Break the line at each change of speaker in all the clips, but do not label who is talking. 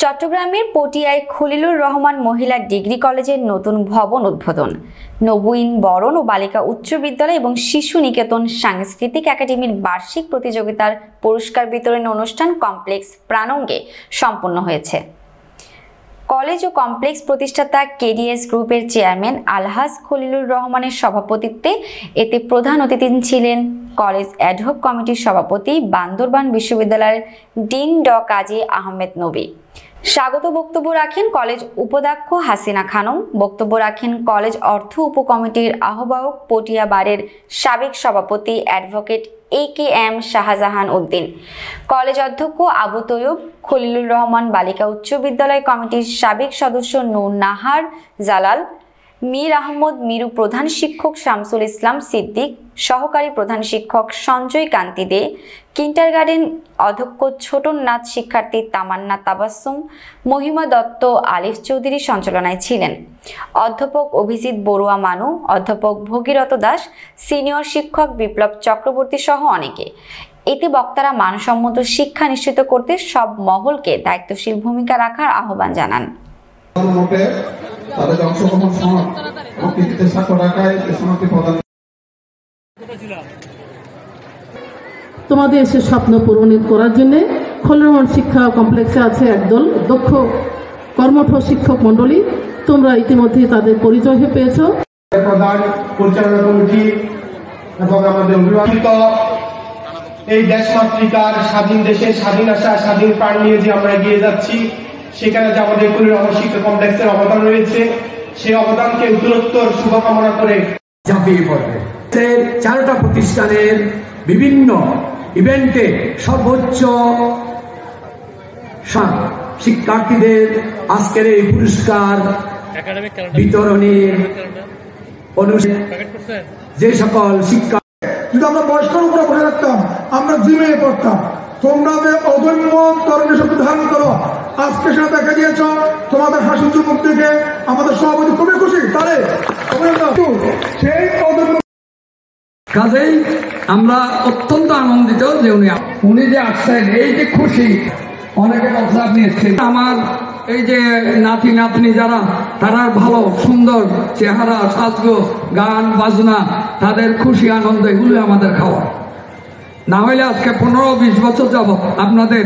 চট্টগ্রামের পটিয়ায় খলিলুর রহমান মহিলা ডিগ্রি কলেজের নতুন ভবন উদ্বোধন, নবীন বরণ ও বালিকা উচ্চ বিদ্যালয় এবং শিশু নিকেতন সাংস্কৃতিক একাডেমির বার্ষিক প্রতিযোগিতার পুরস্কার বিতরণ অনুষ্ঠান কমপ্লেক্স প্রাঙ্গণে সম্পন্ন হয়েছে। কলেজ ও কমপ্লেক্স প্রতিষ্ঠাতা কেডিএস গ্রুপের চেয়ারম্যান আলহাজ খলিলুর রহমানের সভাপতিত্বে এতে প্রধান অতিথি ছিলেন কলেজ অ্যাডহক কমিটির সভাপতি বান্দরবান বিশ্ববিদ্যালয়ের ডিন ড কাজী আহমেদ নবী। স্বাগত বক্তব্য রাখেন কলেজ উপাধ্যক্ষ হাসিনা খানম। বক্তব্য রাখেন কলেজ অর্থ উপকমিটির আহ্বায়ক পটিয়া বারের সাবেক সভাপতি advocate AKM Shahjahan Uddin, college অধ্যক্ষ আবু তৈয়ব, খলিলুর রহমান বালিকা উচ্চ বিদ্যালয় কমিটির সাবেক সদস্য নূর নাহার জালাল, মীর আহমদ মিরু, প্রধান শিক্ষক শামসুল ইসলাম সিদ্দিক, সহকারী প্রধান শিক্ষক সঞ্জয় কান্তি দে, কিন্ডারগার্টেন অধ্যক্ষ ছোটন নাথ, শিক্ষার্থী তামান্না তাবাসসুম, মহিমা দত্ত, আলিফ চৌধুরী সঞ্চালনায় ছিলেন। অধ্যাপক অভিজিৎ বড়ুয়া মানু, অধ্যাপক ভগীরথ দাস, সিনিয়র শিক্ষক বিপ্লব চক্রবর্তী সহ অনেকে। এতে বক্তারা মানসম্মত শিক্ষা নিশ্চিত করতে সব মহলকে দায়িত্বশীল ভূমিকা রাখার আহ্বান জানান।
তোমাদের সে স্বপ্ন পূরণ করার জন্য খলিলুর রহমান শিক্ষা কমপ্লেক্সে আছে একদল দক্ষ কর্মঠ শিক্ষক মন্ডলী। তোমরা ইতিমধ্যে তাদের পরিচয় পেয়েছো।
প্রধান পরিচালনা কমিটি এবং আমাদের অভিভাবক, এই দেশমাতৃকার স্বাধীন দেশে স্বাধীন আশা স্বাধীন প্রাণ নিয়ে যে আমরা এগিয়ে যাচ্ছি, সেখানে যে আমাদের খলিলুর রহমান শিক্ষা কমপ্লেক্সের অবদান রয়েছে, সেই অবদানকে উত্তরোত্তর শুভকামনা করে ঝাঁপিয়ে পড়বে। চারটা প্রতিষ্ঠানের বিভিন্ন ইভেন্টে সর্বোচ্চ শিক্ষার্থীদের আজকের এই পুরস্কার বিতরণের অনুষ্ঠানে যে সকল শিক্ষা,
যদি আমরা বয়স্কের উপরে বসে রাখতাম আমরা জিমে পড়তাম। তোমরা যে অদম্য তরুণী শক্তি ধারণ করো, আজকে সেটা দেখা দিয়েছ। তোমাদের হাসি চুমুক থেকে আমাদের সভাপতি খুবই খুশি। তারে সেই অদম্য
কাজেই আমরা অত্যন্ত আনন্দিত যে উনি যে আসছেন, এই যে খুশি। অনেকে কথা আপনি এসছেন, আমার এই যে নাতি নাতনি যারা, তারা ভালো সুন্দর চেহারা, সাজগোজ, গান বাজনা, তাদের খুশি আনন্দ, এগুলো আমাদের খাওয়া। না হইলে আজকে 15-20 বছর যাব আপনাদের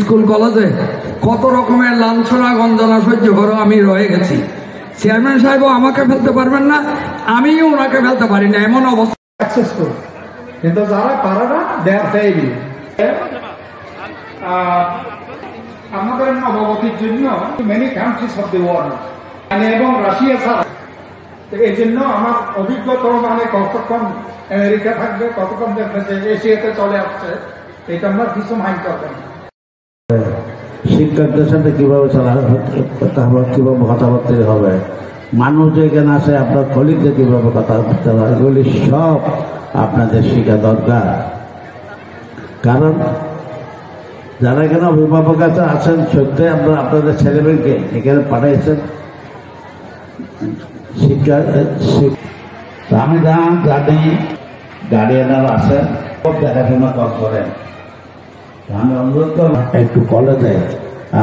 স্কুল কলেজে কত রকমের লাঞ্ছনা গঞ্জনা সহ্য করে আমি রয়ে গেছি। চেয়ারম্যান সাহেবও আমাকে ফেলতে পারবেন না, আমিও ওনাকে ফেলতে পারি না, এমন অবস্থা।
সাকসেসফুল, কিন্তু যারা পারে না দেয়ার ফেইলি। আমাদের নবগতির জন্য many countries of the world এবং রাশিয়া ছাড়া, এই জন্য আমার অভিজ্ঞতা মানে কতক্ষণ আমেরিকা থাকবে, কতক্ষণ দেখবে এশিয়াতে চলে আসছে, এটা আমরা কিছু মাইন্ড করবেন।
শিক্ষকদের সাথে কিভাবে কথা হবে, কিভাবে কথাবার্তা হবে, মানুষ যেখানে আসে আপনার কলিগদের কিভাবে কথাবার্তা হবে, এগুলি সব আপনাদের শেখা দরকার। কারণ যারা এখানে অভিভাবক আছেন, সত্যি আপনারা আপনাদের ছেলেমেয়েকে এখানে পাঠাইছেন শিক্ষা। আমি জানি গার্ডিয়ানরা আছেন, দেখাশোনা করেন। আমি অনুরোধ করব একটু কলেজে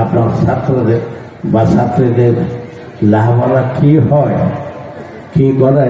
আপনার ছাত্রদের বা ছাত্রীদের লেখাপড়া কি হয়, কি করে